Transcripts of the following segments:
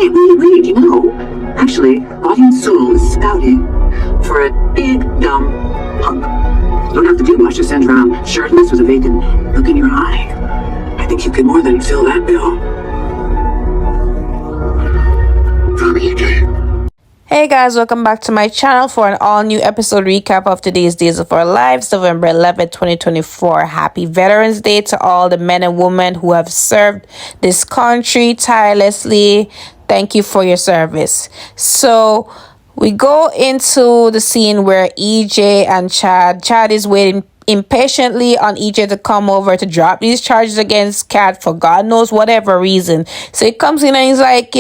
wait, actually, body and soul is scouting for a big, dumb punk. You don't have to do much to stand around shirtless with a vacant look in your eye. I think you could more than fill that bill. Hey guys, welcome back to my channel for an all-new episode recap of today's Days of Our Lives, November 11th, 2024. Happy Veterans Day to all the men and women who have served this country tirelessly. Thank you for your service. So we go into the scene where EJ and Chad is waiting impatiently on EJ to come over to drop these charges against Kat for God knows whatever reason. So he comes in and he's like,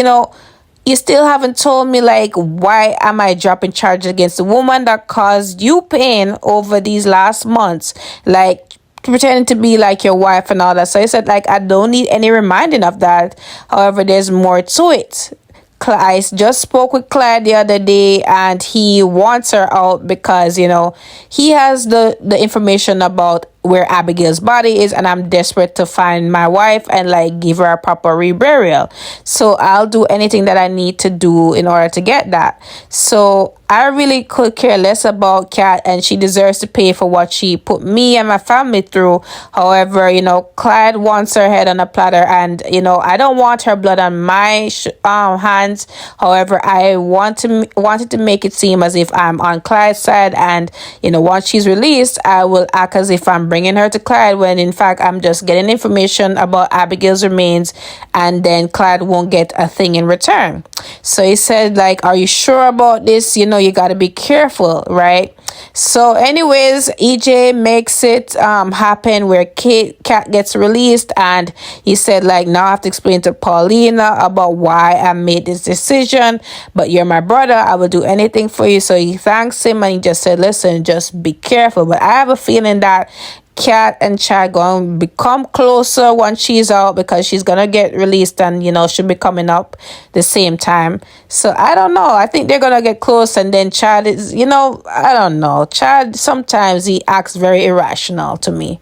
you still haven't told me, like, why am I dropping charges against the woman that caused you pain over these last months? Like, pretending to be like your wife and all that. So I said, like, I don't need any reminding of that. However, there's more to it. I just spoke with Clyde the other day and he wants her out because, he has the information about where Abigail's body is, and I'm desperate to find my wife and like give her a proper reburial. So I'll do anything that I need to do in order to get that. So I really could care less about Kat, and she deserves to pay for what she put me and my family through. However, Clyde wants her head on a platter, and I don't want her blood on my hands. However, I wanted to make it seem as if I'm on Clyde's side, and once she's released, I will act as if I'm bringing her to Clyde, when in fact I'm just getting information about Abigail's remains, and then Clyde won't get a thing in return. So he said, like, are you sure about this? You got to be careful, right? So anyways, EJ makes it happen where Kat gets released, and he said, like, now I have to explain to Paulina about why I made this decision, but you're my brother, I will do anything for you. So he thanks him and he just said, listen, just be careful. But I have a feeling that Kat and Chad going to become closer once she's out, because she's going to get released and, she'll be coming up the same time. So I don't know. I think they're going to get close, and then Chad is, I don't know. Chad, sometimes he acts very irrational to me.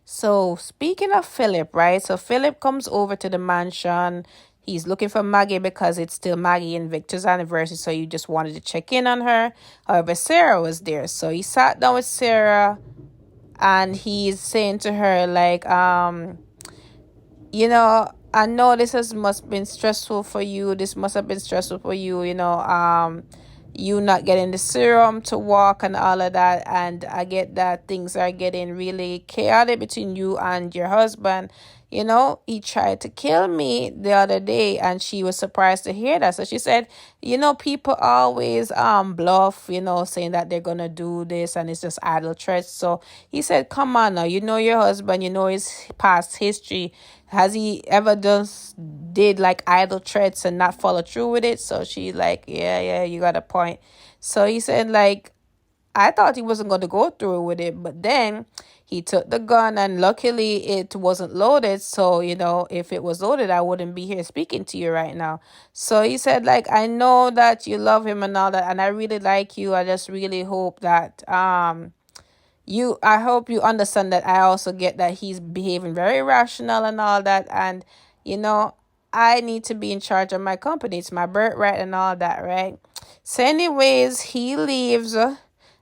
So speaking of Philip, right? So Philip comes over to the mansion. He's looking for Maggie because it's still Maggie and Victor's anniversary, so you just wanted to check in on her. However, Sarah was there. So he sat down with Sarah, and he's saying to her, like, I know must have been stressful for you. This must have been stressful for you, you not getting the serum to walk and all of that. And I get that things are getting really chaotic between you and your husband. He tried to kill me the other day, and she was surprised to hear that. So she said, people always bluff, saying that they're gonna do this and it's just idle threats. So he said, come on now, your husband, his past history. Has he ever did like idle threats and not follow through with it? So she like, yeah, you got a point. So he said, like, I thought he wasn't going to go through with it, but then he took the gun, and luckily it wasn't loaded. So, if it was loaded, I wouldn't be here speaking to you right now. So he said, like, I know that you love him and all that, and I really like you. I just really hope that I hope you understand that I also get that he's behaving very rational and all that, and I need to be in charge of my company. It's my birthright and all that, right? So anyways, he leaves.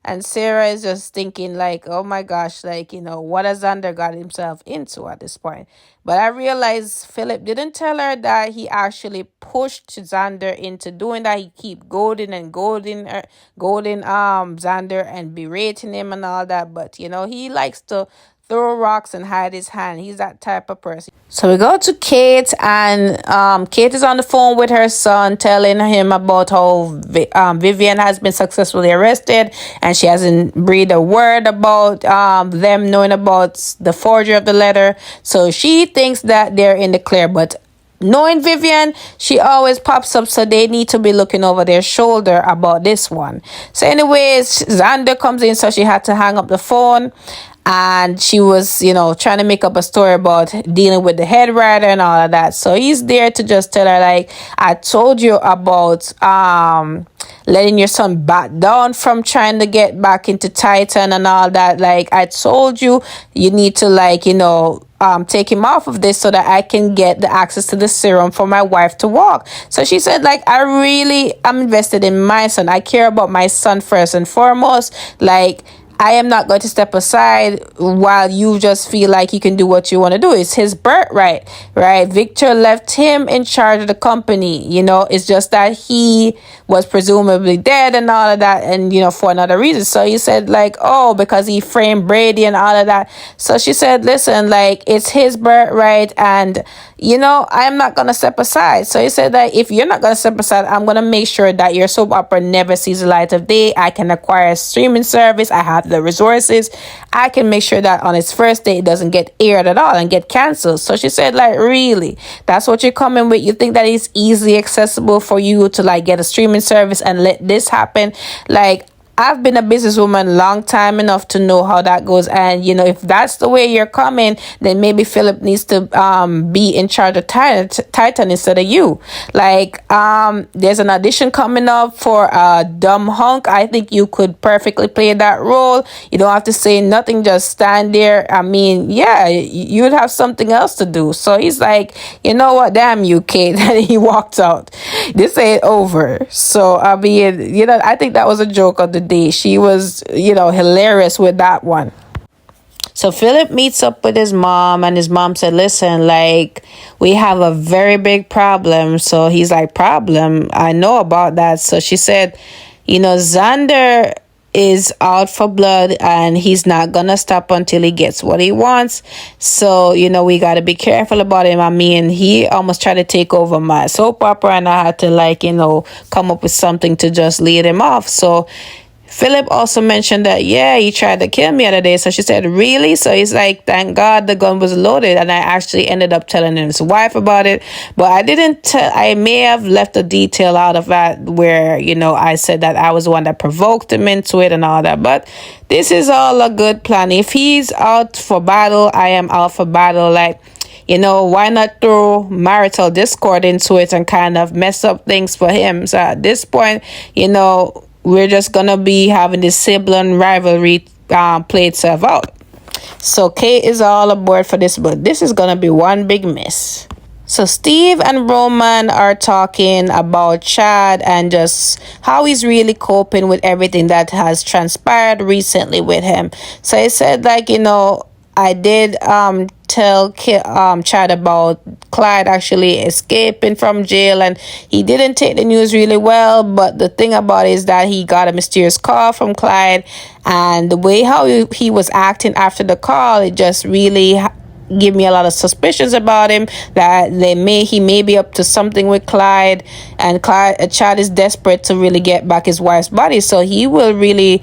And Sarah is just thinking, like, oh my gosh, like, what has Xander got himself into at this point? But I realized Philip didn't tell her that he actually pushed Xander into doing that. He keep goading Xander and berating him and all that. But, he likes to throw rocks and hide his hand. He's that type of person. So we go to Kate, and Kate is on the phone with her son, telling him about how Vivian has been successfully arrested, and she hasn't breathed a word about them knowing about the forgery of the letter. So she thinks that they're in the clear, but knowing Vivian, she always pops up, so they need to be looking over their shoulder about this one. So anyways, Xander comes in, so she had to hang up the phone. And she was, trying to make up a story about dealing with the head writer and all of that. So he's there to just tell her, like, I told you about letting your son back down from trying to get back into Titan and all that. Like, I told you, you need to, like, take him off of this so that I can get the access to the serum for my wife to walk. So she said, like, I really am invested in my son. I care about my son first and foremost. Like, I am not going to step aside while you just feel like you can do what you want to do. It's his birthright, right? Victor left him in charge of the company. It's just that he was presumably dead and all of that, and for another reason. So he said, like, oh, because he framed Brady and all of that. So she said, listen, like, it's his birthright, and I'm not gonna step aside. So he said that if you're not gonna step aside, I'm gonna make sure that your soap opera never sees the light of day. I can acquire a streaming service. I have the resources. I can make sure that on its first day it doesn't get aired at all and get canceled. So she said, like, really, that's what you're coming with? You think that it's easily accessible for you to, like, get a streaming service and let this happen? Like, I've been a businesswoman long time enough to know how that goes. And, if that's the way you're coming, then maybe Philip needs to be in charge of Titan instead of you. Like, there's an audition coming up for a dumb hunk. I think you could perfectly play that role. You don't have to say nothing, just stand there. I mean, yeah, you'd have something else to do. So he's like, you know what, damn you, Kate. And he walked out. This ain't over. So, I mean, I think that was a joke of the day. She was, hilarious with that one. So Philip meets up with his mom, and his mom said, listen, like, we have a very big problem. So he's like, problem? I know about that. So she said, Xander is out for blood, and he's not gonna stop until he gets what he wants. So, we got to be careful about him. I mean, he almost tried to take over my soap opera, and I had to, like, come up with something to just lead him off. So Philip also mentioned that, yeah, he tried to kill me the other day. So she said, really? So he's like, thank God the gun was loaded. And I actually ended up telling his wife about it. But I didn't tell, I may have left a detail out of that where, I said that I was the one that provoked him into it and all that. But this is all a good plan. If he's out for battle, I am out for battle. Like, why not throw marital discord into it and kind of mess up things for him? So at this point, we're just gonna be having this sibling rivalry play itself out. So Kate is all aboard for this, but this is gonna be one big mess. So Steve and Roman are talking about Chad and just how he's really coping with everything that has transpired recently with him. So he said, like, I did tell Chad about Clyde actually escaping from jail, and he didn't take the news really well. But the thing about it is that he got a mysterious call from Clyde, and the way how he was acting after the call, it just really give me a lot of suspicions about him, that he may be up to something with Clyde, and Chad is desperate to really get back his wife's body, so he will really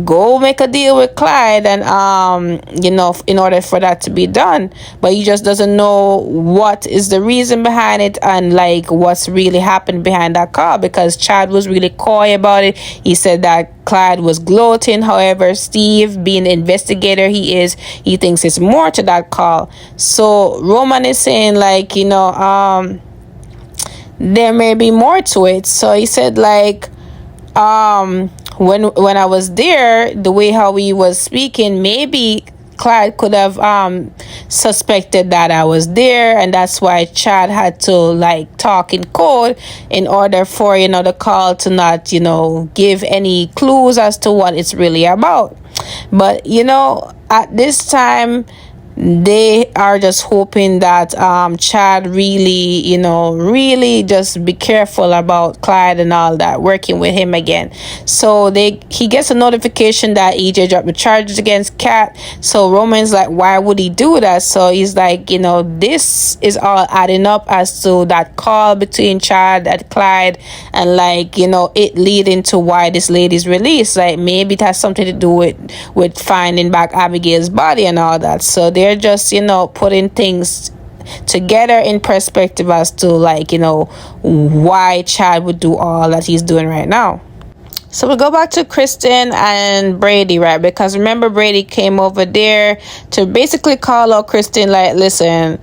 go make a deal with Clyde, and in order for that to be done. But he just doesn't know what is the reason behind it, and like what's really happened behind that call, because Chad was really coy about it. He said that Clyde was gloating. However, Steve, being the investigator he thinks it's more to that call. So Roman is saying, like, there may be more to it. So he said, like, when I was there, the way how he was speaking, maybe Clyde could have suspected that I was there, and that's why Chad had to, like, talk in code in order for the call to not give any clues as to what it's really about. But at this time, they are just hoping that Chad really just be careful about Clyde and all that, working with him again. So he gets a notification that EJ dropped the charges against Kat. So Roman's like, why would he do that? So he's like, this is all adding up as to that call between Chad and Clyde, and like, it leading to why this lady's released. Like, maybe it has something to do with finding back Abigail's body and all that. So they're just putting things together in perspective as to, like, why Chad would do all that he's doing right now. So we go back to Kristen and Brady, right? Because remember, Brady came over there to basically call out Kristen, like, listen,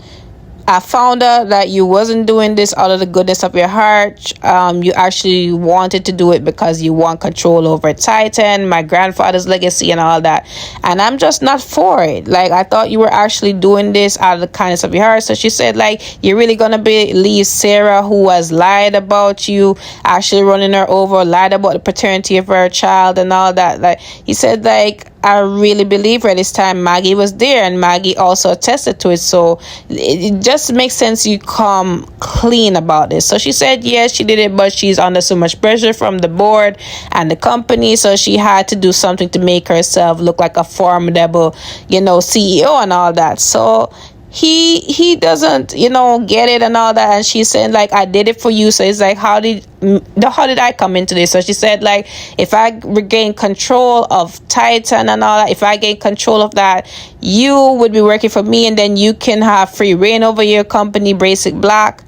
I found out that you wasn't doing this out of the goodness of your heart. You actually wanted to do it because you want control over Titan, my grandfather's legacy, and all that. And I'm just not for it. Like, I thought you were actually doing this out of the kindness of your heart. So she said, like, you're really gonna believe Sarah, who has lied about you, actually running her over, lied about the paternity of her child and all that. Like, he said, like, I really believe her. This time Maggie was there, and Maggie also attested to it. So it just makes sense you come clean about this. So she said yes, she did it, but she's under so much pressure from the board and the company, so she had to do something to make herself look like a formidable, CEO and all that. So he doesn't get it and all that, and she's saying, like, I did it for you. So it's like, how did I come into this? So she said, like, if I regain control of Titan and all that, if I gain control of that, you would be working for me, and then you can have free reign over your company, Basic Black.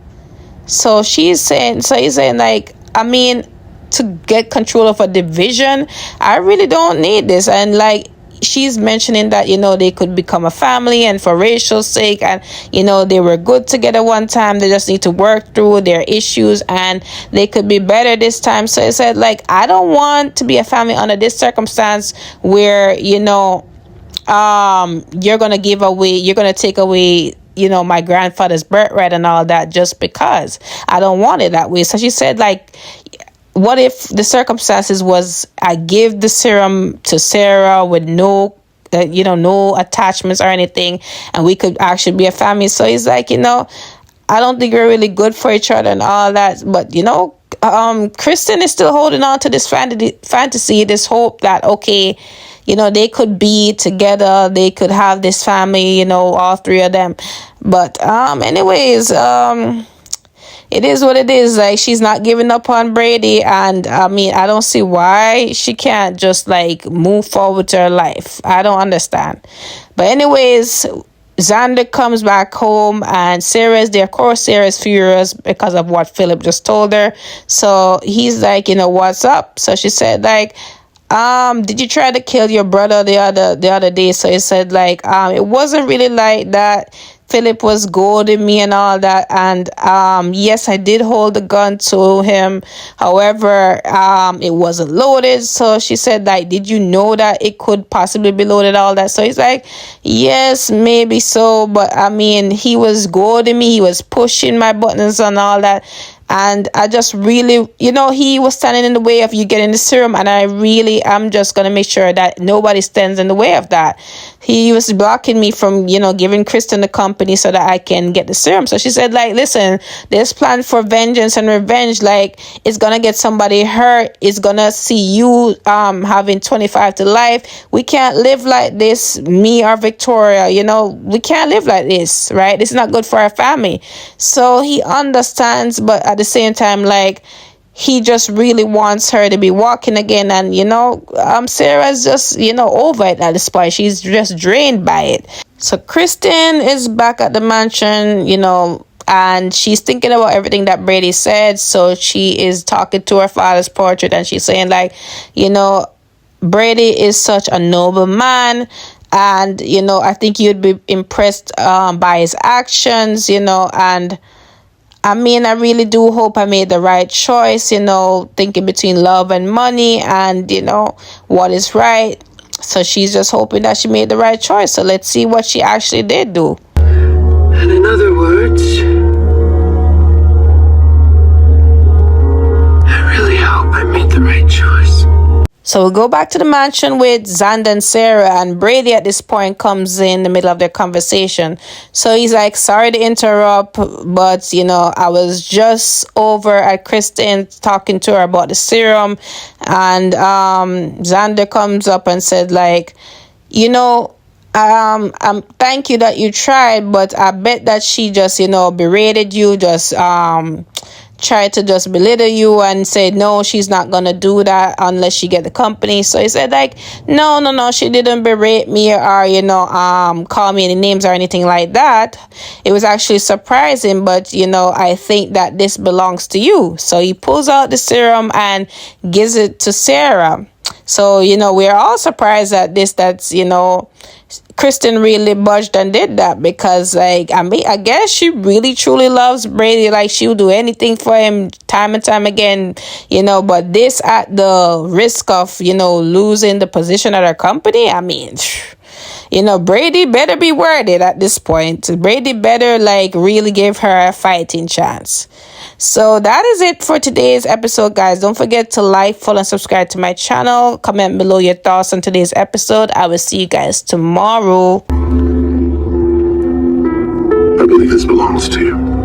So he's saying, like, I mean, to get control of a division, I really don't need this. And like, she's mentioning that they could become a family, and for Rachel's sake, and they were good together one time, they just need to work through their issues and they could be better this time. So it said, like, I don't want to be a family under this circumstance where you're gonna take away my grandfather's birthright and all that, just because I don't want it that way. So she said, like, what if the circumstances was I give the serum to Sarah with no attachments or anything, and we could actually be a family. So he's like, I don't think we're really good for each other and all that. But Kristen is still holding on to this fantasy, this hope that, okay, they could be together, they could have this family, all three of them. But anyways, it is what it is. Like, she's not giving up on Brady, and I mean, I don't see why she can't just like move forward to her life. I don't understand. But anyways, Xander comes back home, and Sarah's there. Of course, Sarah's furious because of what Philip just told her. So he's like, what's up? So she said, like, did you try to kill your brother the other day? So he said, like, it wasn't really like that. Philip was goading me and all that, and yes, I did hold the gun to him. However, it wasn't loaded. So she said, like, did you know that it could possibly be loaded, all that? So he's like, yes, maybe so, but I mean, he was goading me, he was pushing my buttons and all that. And I just really, he was standing in the way of you getting the serum. And I'm just going to make sure that nobody stands in the way of that. He was blocking me from, giving Kristen the company so that I can get the serum. So she said, like, listen, this plan for vengeance and revenge, like, it's going to get somebody hurt. It's going to see you having 25 to life. We can't live like this, me or Victoria, we can't live like this, right? This is not good for our family. So he understands, but at the same time, like, he just really wants her to be walking again. And Sarah's just over it at this point. She's just drained by it. So Kristen is back at the mansion, and she's thinking about everything that Brady said. So she is talking to her father's portrait, and she's saying, like, Brady is such a noble man, and I think you'd be impressed by his actions, and I mean, I really do hope I made the right choice, thinking between love and money and, what is right. So she's just hoping that she made the right choice. So let's see what she actually did do. And in other words, I really hope I made the right choice. So we'll go back to the mansion with Xander and Sarah, and Brady at this point comes in the middle of their conversation. So he's like, sorry to interrupt, but, I was just over at Kristen talking to her about the serum, and Xander comes up and said, like, thank you that you tried, but I bet that she just, berated you, just tried to just belittle you and say, no, she's not gonna do that unless she get the company. So he said, like, no, she didn't berate me or, call me any names or anything like that. It was actually surprising, but, I think that this belongs to you. So he pulls out the serum and gives it to Sarah. So, we're all surprised at this, that's, Kristen really budged and did that, because, like, I mean, I guess she really truly loves Brady. Like, she would do anything for him time and time again, but this at the risk of, losing the position at her company. I mean, Brady better be worth it at this point. Brady better, like, really give her a fighting chance. So that is it for today's episode, guys. Don't forget to like, follow, and subscribe to my channel. Comment below your thoughts on today's episode. I will see you guys tomorrow. I believe this belongs to you.